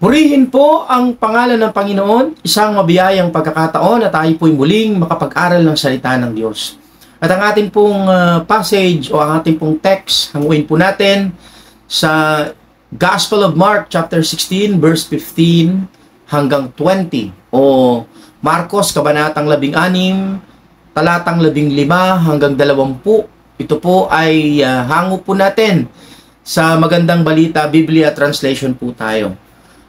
Purihin po ang pangalan ng Panginoon, isang mabiyayang pagkakataon na tayo po'y muling makapag-aral ng salita ng Diyos. At ang ating pong passage o ang ating pong text, hanguin po natin sa Gospel of Mark chapter 16 verse 15 hanggang 20 o Marcos kabanatang 16 talatang 15 hanggang 20. Ito po ay hango po natin sa Magandang Balita Biblia Translation po tayo.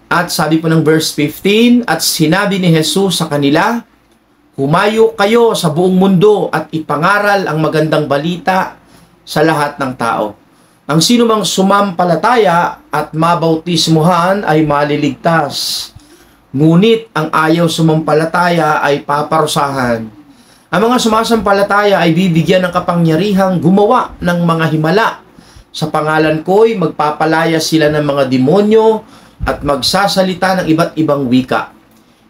At sabi po ng verse 15, at sinabi ni Jesus sa kanila, humayo kayo sa buong mundo at ipangaral ang magandang balita sa lahat ng tao. Ang sinumang sumampalataya at mabautismuhan ay maliligtas. Ngunit ang ayaw sumampalataya ay paparusahan. Ang mga sumasampalataya ay bibigyan ng kapangyarihang gumawa ng mga himala. Sa pangalan ko'y magpapalaya sila ng mga demonyo at magsasalita ng iba't ibang wika.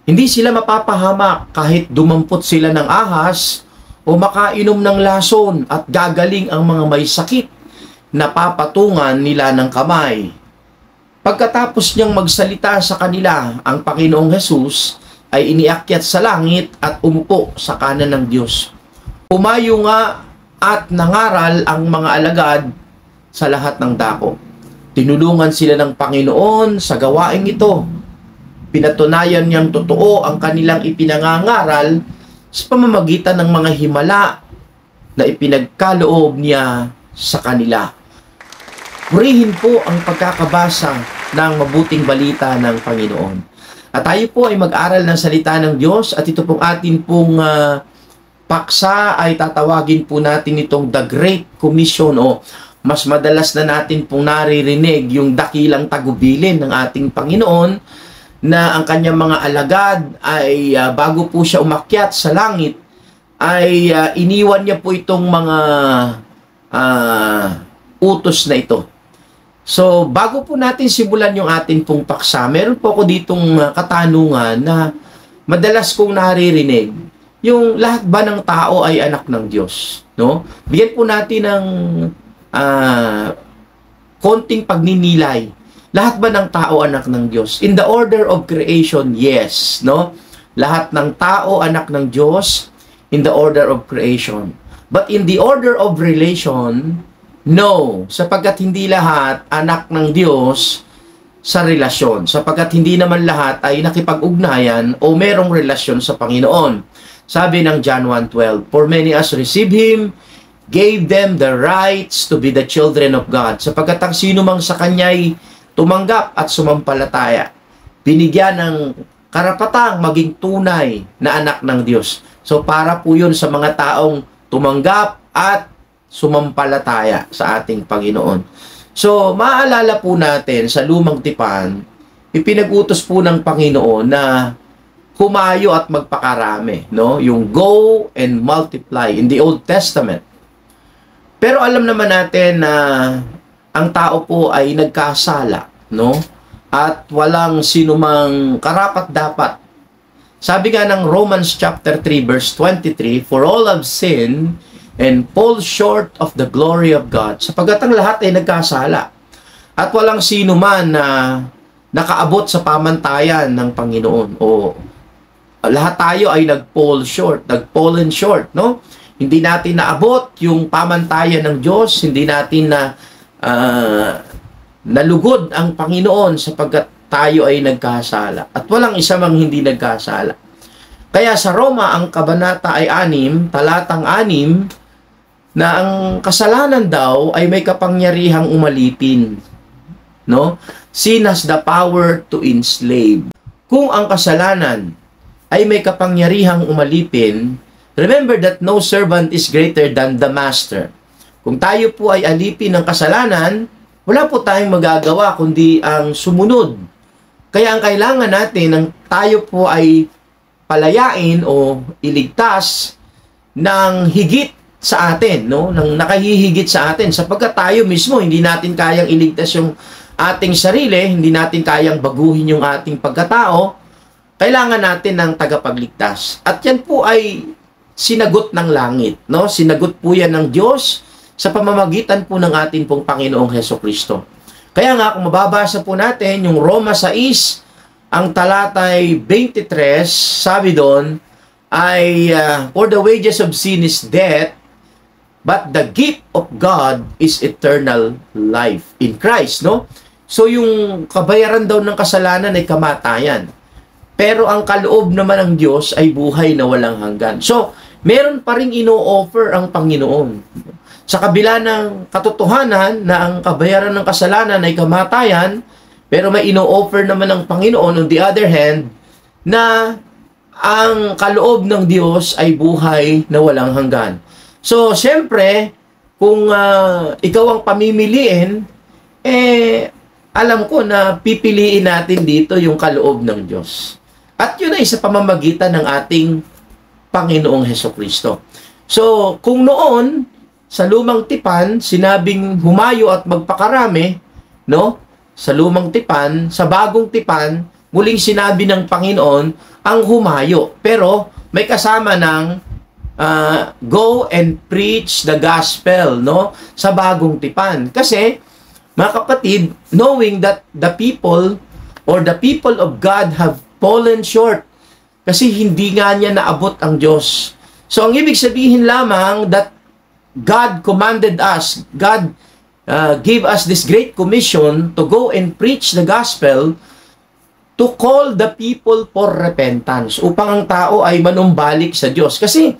Hindi sila mapapahamak kahit dumampot sila ng ahas o makainom ng lason at gagaling ang mga may sakit na papatungan nila ng kamay. Pagkatapos niyang magsalita sa kanila, ang Panginoong Hesus ay iniakyat sa langit at umupo sa kanan ng Diyos. Umayo nga at nangaral ang mga alagad sa lahat ng dako. Tinulungan sila ng Panginoon sa gawaing ito. Pinatunayan niyang totoo ang kanilang ipinangangaral sa pamamagitan ng mga himala na ipinagkaloob niya sa kanila. Purihin po ang pagkakabasa ng mabuting balita ng Panginoon. At tayo po ay mag-aral ng salita ng Diyos at ito pong atin pong paksa ay tatawagin po natin itong The Great Commission o mas madalas na natin pong naririnig yung dakilang tagubilin ng ating Panginoon na ang kanyang mga alagad ay bago po siya umakyat sa langit ay iniwan niya po itong mga utos na ito. So, bago po natin simulan yung ating pong paksa, meron po ako ditong katanungan na madalas kong naririnig. Yung lahat ba ng tao ay anak ng Diyos? No? Bigyan po natin ng konting pagninilay. Lahat ba ng tao anak ng Diyos? In the order of creation, yes. No? Lahat ng tao anak ng Diyos in the order of creation. But in the order of relation, no, sapagkat hindi lahat anak ng Diyos sa relasyon. Sapagkat hindi naman lahat ay nakipag-ugnayan o merong relasyon sa Panginoon. Sabi ng John 1:12, for many as receive Him, gave them the rights to be the children of God. Sapagkat ang sino mang sa Kanya'y tumanggap at sumampalataya, binigyan ng karapatang maging tunay na anak ng Diyos. So para po yun sa mga taong tumanggap at sumampalataya sa ating Panginoon. So, maalala po natin sa Lumang Tipan, ipinag-utos po ng Panginoon na humayo at magpakarami, no? Yung go and multiply in the Old Testament. Pero alam naman natin na ang tao po ay nagkasala, no? At walang sinumang karapat-dapat. Sabi nga ng Romans chapter 3 verse 23, for all have sinned and fall short of the glory of God. Sapagkat ang lahat ay nagkasala. At walang sino man na nakaabot sa pamantayan ng Panginoon. O lahat tayo ay nag-fall short, nag-fallen short, no? Hindi natin naabot yung pamantayan ng Diyos, hindi natin na nalugod ang Panginoon sapagkat tayo ay nagkasala. At walang isa mang hindi nagkasala. Kaya sa Roma, ang kabanata ay 6, talatang 6, na ang kasalanan daw ay may kapangyarihang umalipin. No? Sin has the power to enslave. Kung ang kasalanan ay may kapangyarihang umalipin, remember that no servant is greater than the master. Kung tayo po ay alipin ng kasalanan, wala po tayong magagawa kundi ang sumunod. Kaya ang kailangan natin, ang tayo po ay palayain o iligtas ng higit sa atin, no? Nang nakahihigit sa atin, sapagkat tayo mismo hindi natin kayang iligtas yung ating sarili, hindi natin kayang baguhin yung ating pagkatao, kailangan natin ng tagapagligtas. At yan po ay sinagot ng langit, no? Sinagot po yan ng Diyos sa pamamagitan po ng ating pong Panginoong Hesukristo. Kaya nga, kung mababasa po natin yung Roma 6, ang talatay 23, sabi doon, ay, for the wages of sin is death, but the gift of God is eternal life in Christ, no? So, yung kabayaran daw ng kasalanan ay kamatayan. Pero ang kaloob naman ng Diyos ay buhay na walang hanggan. So, meron pa rin ino-offer ang Panginoon. Sa kabila ng katotohanan na ang kabayaran ng kasalanan ay kamatayan, pero may ino-offer naman ng Panginoon on the other hand, na ang kaloob ng Diyos ay buhay na walang hanggan. So, siyempre, kung ikaw ang pamimiliin, alam ko na pipiliin natin dito yung kaloob ng Diyos. At yun ay sa pamamagitan ng ating Panginoong Hesukristo. So, kung noon, sa lumang tipan, sinabing humayo at magpakarami, no? Sa lumang tipan, sa bagong tipan, muling sinabi ng Panginoon ang humayo. Pero may kasama ng go and preach the gospel, no? Sa bagong tipan. Kasi, mga kapatid, knowing that the people or the people of God have fallen short kasi hindi nga niya naabot ang Diyos. So, ang ibig sabihin lamang that God commanded us, God gave us this great commission to go and preach the gospel, to call the people for repentance, upang ang tao ay manumbalik sa Diyos. Kasi,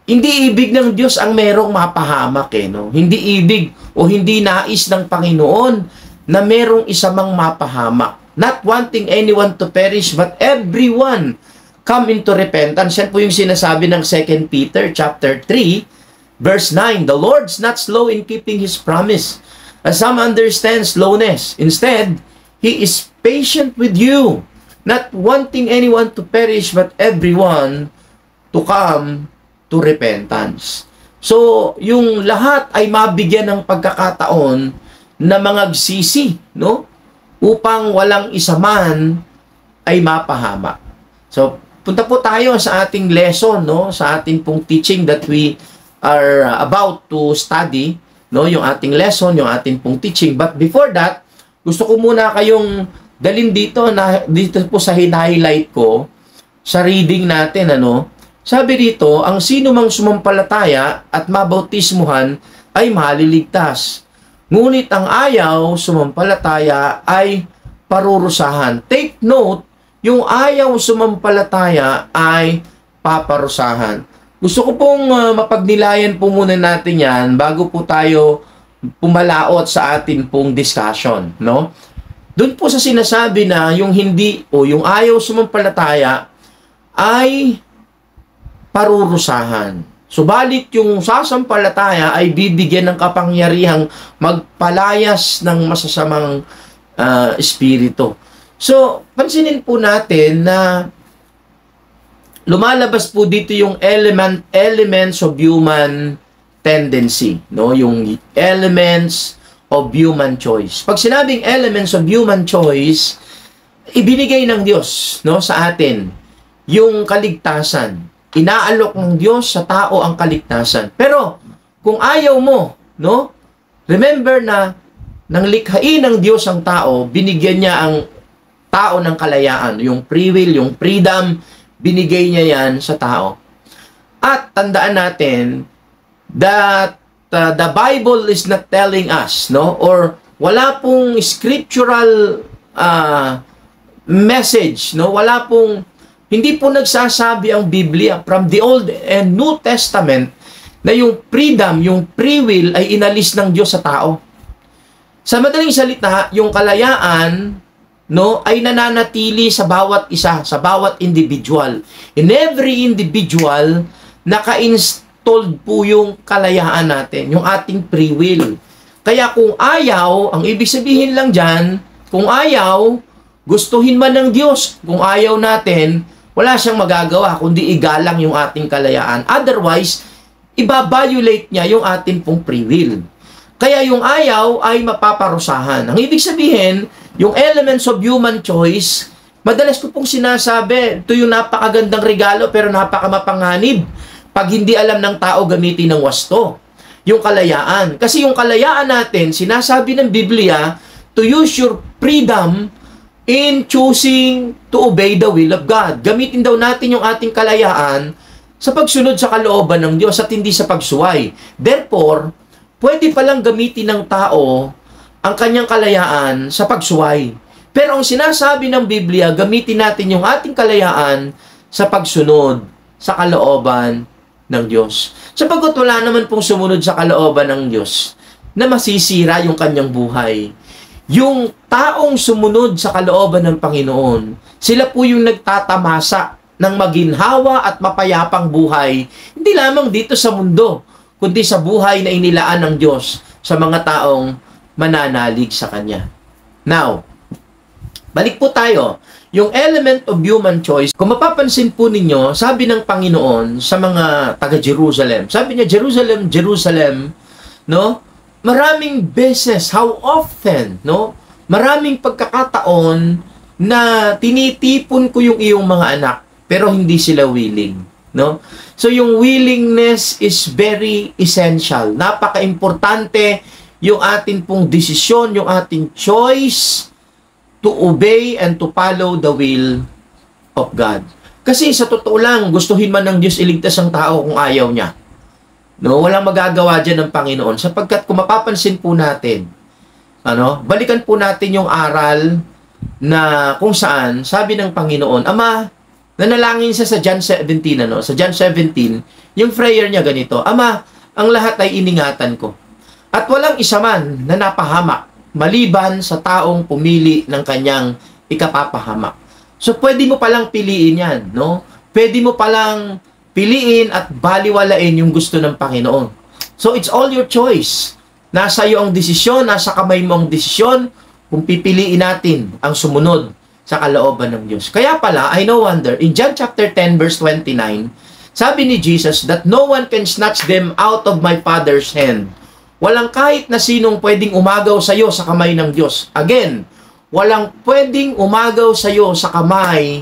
hindi ibig ng Diyos ang merong mapahamak, no? Hindi ibig o hindi nais ng Panginoon na merong isa mang mapahamak. Not wanting anyone to perish, but everyone come into repentance. Yan po yung sinasabi ng 2 Peter chapter 3, verse 9, the Lord's not slow in keeping His promise, as some understand slowness. Instead, He is patient with you, not wanting anyone to perish, but everyone to come to repentance. So, yung lahat ay mabigyan ng pagkakataon na mangagsisi, no? Upang walang isa man ay mapahamak. So, punta po tayo sa ating lesson, no? Sa ating pong teaching that we are about to study, no, yung ating lesson, yung ating pong teaching. But before that, gusto ko muna kayong dalhin dito po sa highlight ko sa reading natin, ano. Sabi dito, ang sino mang sumampalataya at mabautismuhan ay maliligtas. Ngunit ang ayaw sumampalataya ay parurusahan. Take note, yung ayaw sumampalataya ay paparusahan. Gusto ko pong mapagnilayan po muna natin yan bago po tayo pumalaot sa atin pong discussion, no? Doon po sa sinasabi na yung hindi o yung ayaw sumampalataya ay parurusahan. Subalit yung sasampalataya ay bibigyan ng kapangyarihang magpalayas ng masasamang espiritu. So, pansinin po natin na lumalabas po dito yung elements of human tendency, no? Yung elements of human choice. Pag sinabing elements of human choice, ibinigay ng Diyos, no, sa atin yung kaligtasan. Inaalok ng Diyos sa tao ang kaligtasan. Pero kung ayaw mo, no? Remember na nang likhain ng Diyos ang tao, binigyan niya ang tao ng kalayaan, yung free will, yung freedom, binigay niya yan sa tao. At tandaan natin that the Bible is not telling us, no, or wala pong scriptural message, no, wala pong, hindi po nagsasabi ang Biblia from the Old and New Testament na yung freedom, yung free will ay inalis ng Diyos sa tao. Sa madaling salita, yung kalayaan, no, ay nananatili sa bawat isa, sa bawat individual. In every individual, naka-installed po yung kalayaan natin, yung ating free will. Kaya kung ayaw, ang ibig sabihin lang dyan, kung ayaw, gustuhin man ng Diyos, kung ayaw natin, wala siyang magagawa kundi igalang yung ating kalayaan. Otherwise, ibabiolate niya yung ating pong free will. Kaya yung ayaw ay mapaparusahan. Ang ibig sabihin, yung elements of human choice, madalas ko pong sinasabi, ito yung napakagandang regalo pero napakamapanganib pag hindi alam ng tao gamitin ng wasto. Yung kalayaan. Kasi yung kalayaan natin, sinasabi ng Biblia, to use your freedom in choosing to obey the will of God. Gamitin daw natin yung ating kalayaan sa pagsunod sa kalooban ng Diyos at hindi sa pagsuway. Therefore, pwede palang gamitin ng tao ang kanyang kalayaan sa pagsuway. Pero ang sinasabi ng Biblia, gamitin natin yung ating kalayaan sa pagsunod sa kalooban ng Diyos. Sapagkat wala naman pong sumunod sa kalooban ng Diyos na masisira yung kanyang buhay. Yung taong sumunod sa kalooban ng Panginoon, sila po yung nagtatamasa ng maginhawa at mapayapang buhay, hindi lamang dito sa mundo, kundi sa buhay na inilaan ng Diyos sa mga taong mananalig sa Kanya. Now, balik po tayo. Yung element of human choice, kung mapapansin po ninyo, sabi ng Panginoon sa mga taga-Jerusalem, sabi niya, Jerusalem, Jerusalem, no? Maraming beses, how often, no? Maraming pagkakataon na tinitipon ko yung iyong mga anak, pero hindi sila willing, no? So yung willingness is very essential. Napaka-importante yung atin pong desisyon, yung ating choice to obey and to follow the will of God. Kasi sa totoo lang, gustuhin man ng Diyos iligtas ang tao kung ayaw niya. No, walang magagawa dyan ng Panginoon. Sapagkat kung mapapansin po natin, balikan po natin yung aral na kung saan, sabi ng Panginoon, Ama, nanalangin siya sa John 17, Sa John 17, yung prayer niya ganito, Ama, ang lahat ay iningatan ko. At walang isa man na napahamak, maliban sa taong pumili ng kanyang ikapapahamak. So, pwede mo palang piliin yan, no? Pwede mo palang piliin at baliwalain yung gusto ng Panginoon. So, it's all your choice. Nasa iyo ang desisyon, nasa kamay mo ang desisyon kung pipiliin natin ang sumunod sa kalooban ng Diyos. Kaya pala, I no wonder, in John chapter 10, verse 29, sabi ni Jesus that no one can snatch them out of my Father's hand. Walang kahit na sinong pwedeng umagaw sa iyo sa kamay ng Diyos. Again, walang pwedeng umagaw sa iyo sa kamay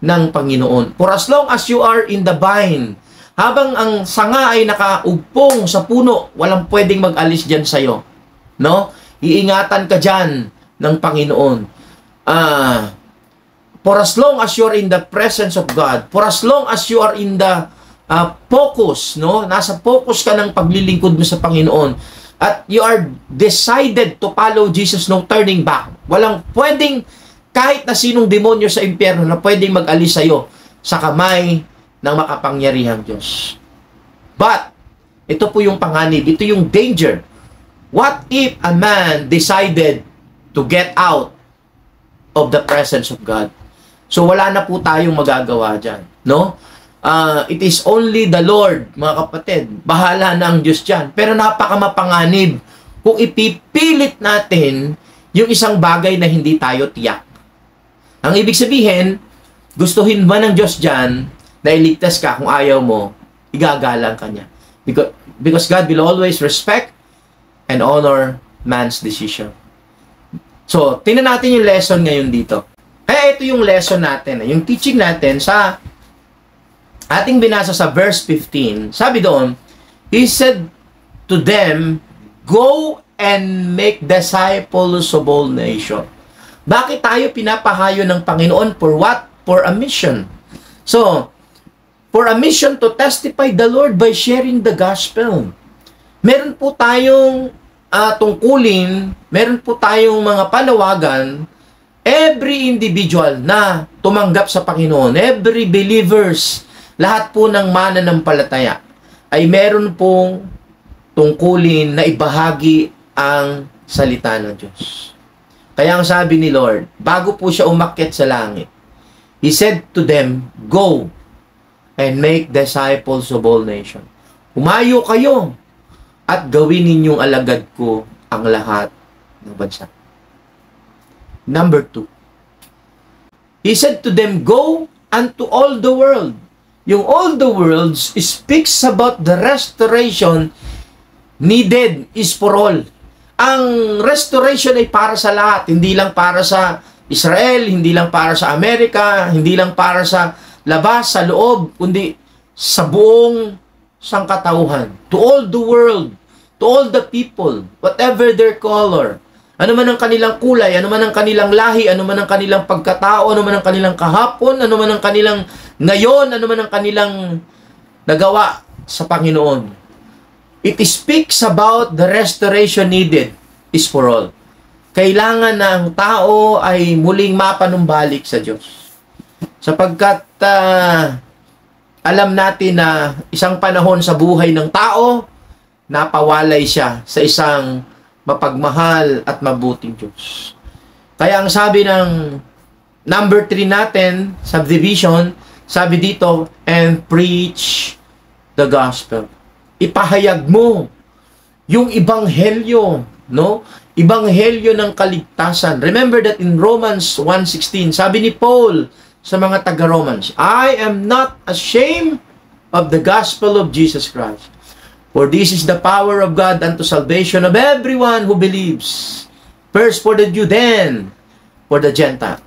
ng Panginoon. For as long as you are in the vine, habang ang sanga ay nakaugpong sa puno, walang pwedeng mag-alis dyan sa iyo. No? Iingatan ka dyan ng Panginoon. For as long as you are in the presence of God, for as long as you are in the focus, no? Nasa focus ka ng paglilingkod mo sa Panginoon at you are decided to follow Jesus, no turning back. Walang pwedeng kahit na sinong demonyo sa impyerno na pwedeng mag-alis sa iyo sa kamay ng makapangyarihang Diyos. But ito po yung panganib, ito yung danger. What if a man decided to get out of the presence of God? So wala na po tayong magagawa dyan, no? It is only the Lord, mga kapatid. Bahala na ang Diyos dyan. Pero napakamapanganib kung ipipilit natin yung isang bagay na hindi tayo tiyak. Ang ibig sabihin, gustuhin ba ng Diyos dyan na iligtas ka kung ayaw mo, igagalang ka niya. Because God will always respect and honor man's decision. So, tingnan natin yung lesson ngayon dito. Kaya ito yung lesson natin, yung teaching natin sa ating binasa sa verse 15, sabi doon, He said to them, Go and make disciples of all nations. Bakit tayo pinapahayo ng Panginoon? For what? For a mission. So, for a mission to testify the Lord by sharing the gospel. Meron po tayong tungkulin, meron po tayong mga panawagan, every individual na tumanggap sa Panginoon, every believers, lahat po ng mananampalataya ay meron pong tungkulin na ibahagi ang salita ng Diyos. Kaya ang sabi ni Lord, bago po siya umakyat sa langit, He said to them, Go and make disciples of all nations. Humayo kayo at gawin ninyong alagad ko ang lahat ng bansa. Number 2. He said to them, Go unto all the world. Yung all the world speaks about the restoration needed is for all. Ang restoration ay para sa lahat, hindi lang para sa Israel, hindi lang para sa Amerika, hindi lang para sa labas, sa loob, kundi sa buong sangkatauhan. To all the world, to all the people, whatever their color, Ano man ang kanilang kulay, ano man ang kanilang lahi, ano man ang kanilang pagkatao, ano man ang kanilang kahapon, ano man ang kanilang ngayon, ano man ang kanilang nagawa sa Panginoon. It speaks about the restoration needed is for all. Kailangan na ang tao ay muling mapanumbalik sa Diyos. Sapagkat alam natin na isang panahon sa buhay ng tao, napawalay siya sa isang mapagmahal at mabuting Diyos. Kaya ang sabi ng number 3 natin, subdivision, sabi dito, and preach the gospel. Ipahayag mo yung ibanghelyo, no? Ibanghelyo ng kaligtasan. Remember that in Romans 1:16, sabi ni Paul sa mga taga-Romans, I am not ashamed of the gospel of Jesus Christ. For this is the power of God unto salvation of everyone who believes. First for the Jew, then for the Gentiles.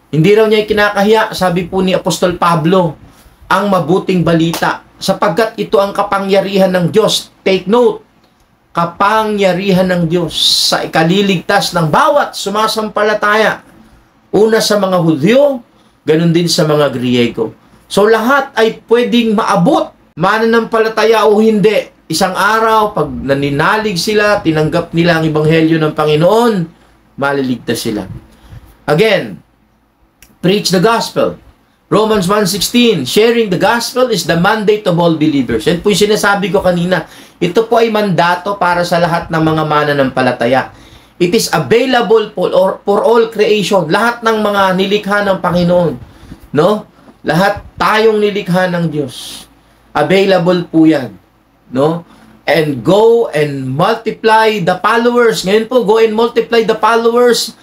Hindi raw niya kinakahiya, sabi po ni Apostol Pablo, ang mabuting balita, sapagkat ito ang kapangyarihan ng Diyos. Take note, kapangyarihan ng Diyos sa ikaliligtas ng bawat sumasampalataya. Una sa mga Hudyo, ganun din sa mga Griego. So lahat ay pwedeng maabot, mananampalataya o hindi. Isang araw, pag naninalig sila, tinanggap nila ang ebanghelyo ng Panginoon, maliligtas sila. Again, preach the gospel. Romans 1:16, sharing the gospel is the mandate of all believers. Yan po yung sinasabi ko kanina. Ito po ay mandato para sa lahat ng mga mananampalataya. It is available for all creation. Lahat ng mga nilikha ng Panginoon. No? Lahat tayong nilikha ng Diyos. Available po yan. No? And go and multiply the followers. Ngayon po, go and multiply the followers,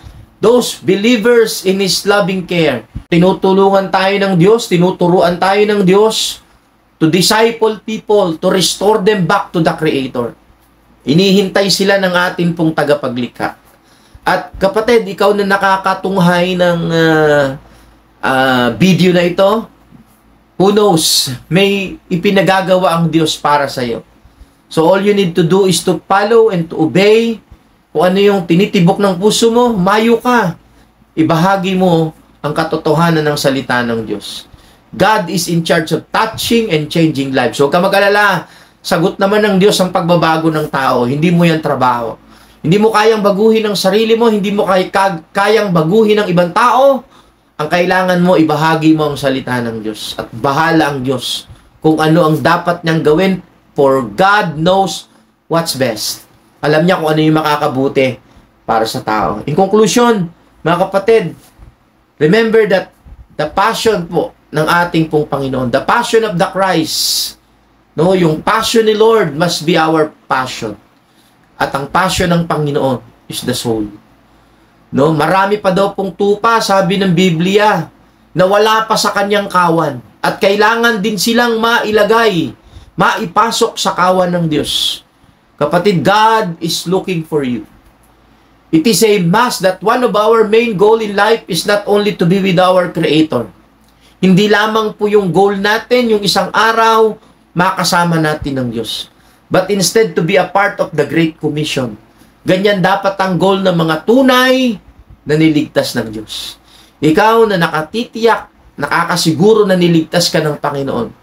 those believers in His loving care. Tinutulungan tayo ng Diyos, tinuturuan tayo ng Diyos to disciple people, to restore them back to the Creator. Inihintay sila ng atin pong tagapaglikha. At kapatid, ikaw na nakakatunghay ng video na ito, who knows, may ipinagagawa ang Diyos para sa iyo. So all you need to do is to follow and to obey. Kung ano yung tinitibok ng puso mo, mayo ka. Ibahagi mo ang katotohanan ng salita ng Diyos. God is in charge of touching and changing lives. So huwag ka mag-alala, sagot naman ng Diyos ang pagbabago ng tao. Hindi mo yan trabaho. Hindi mo kayang baguhin ang sarili mo, hindi mo kayang baguhin ang ibang tao. Ang kailangan mo, ibahagi mo ang salita ng Diyos. At bahala ang Diyos kung ano ang dapat niyang gawin, for God knows what's best. Alam niya kung ano yung makakabuti para sa tao. In conclusion, mga kapatid, remember that the passion po ng ating pong Panginoon, the passion of the Christ, no, yung passion ni Lord must be our passion. At ang passion ng Panginoon is the soul. No, marami pa daw pong tupa, sabi ng Biblia, na wala pa sa kanyang kawan. At kailangan din silang mailagay, maipasok sa kawan ng Diyos. Kapatid, God is looking for you. It is a must that one of our main goal in life is not only to be with our Creator. Hindi lamang po yung goal natin, yung isang araw, makasama natin ng Diyos. But instead to be a part of the Great Commission. Ganyan dapat ang goal ng mga tunay na niligtas ng Diyos. Ikaw na nakatitiyak, nakakasiguro na niligtas ka ng Panginoon.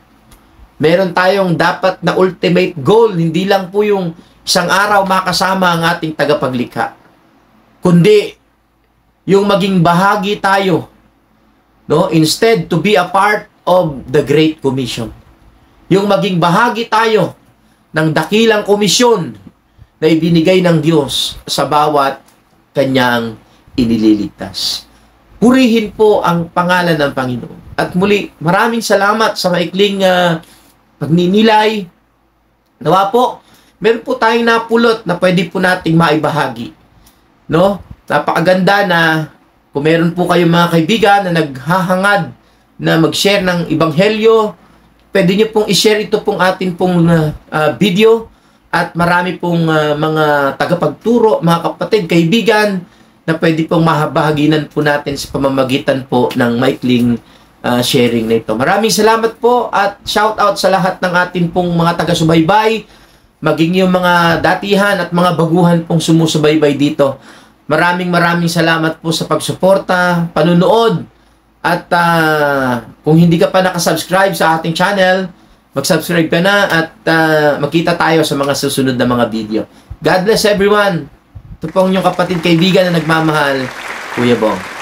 Meron tayong dapat na ultimate goal, hindi lang po yung isang araw makasama ang ating tagapaglikha. Kundi, yung maging bahagi tayo, no? Instead to be a part of the Great Commission. Yung maging bahagi tayo ng dakilang komisyon na ibinigay ng Diyos sa bawat kanyang inililigtas. Purihin po ang pangalan ng Panginoon. At muli, maraming salamat sa maikling pagninilay. Nawa po, meron po tayong napulot na pwede po nating maibahagi. No? Napakaganda na kung meron po kayong mga kaibigan na naghahangad na mag-share ng ebanghelyo, pwede nyo pong i-share ito pong atin pong video at marami pong mga tagapagturo, mga kapatid, kaibigan na pwede pong mahabahaginan po natin sa pamamagitan po ng maikling sharing na ito. Maraming salamat po at shout out sa lahat ng atin pong mga taga-subaybay, maging yung mga datihan at mga baguhan pong sumusubaybay dito. Maraming salamat po sa pagsuporta, panunood, at kung hindi ka pa nakasubscribe sa ating channel, mag-subscribe ka na at magkita tayo sa mga susunod na mga video. God bless everyone. Ito po ang inyong kapatid kaibigan na nagmamahal, Kuya Bong.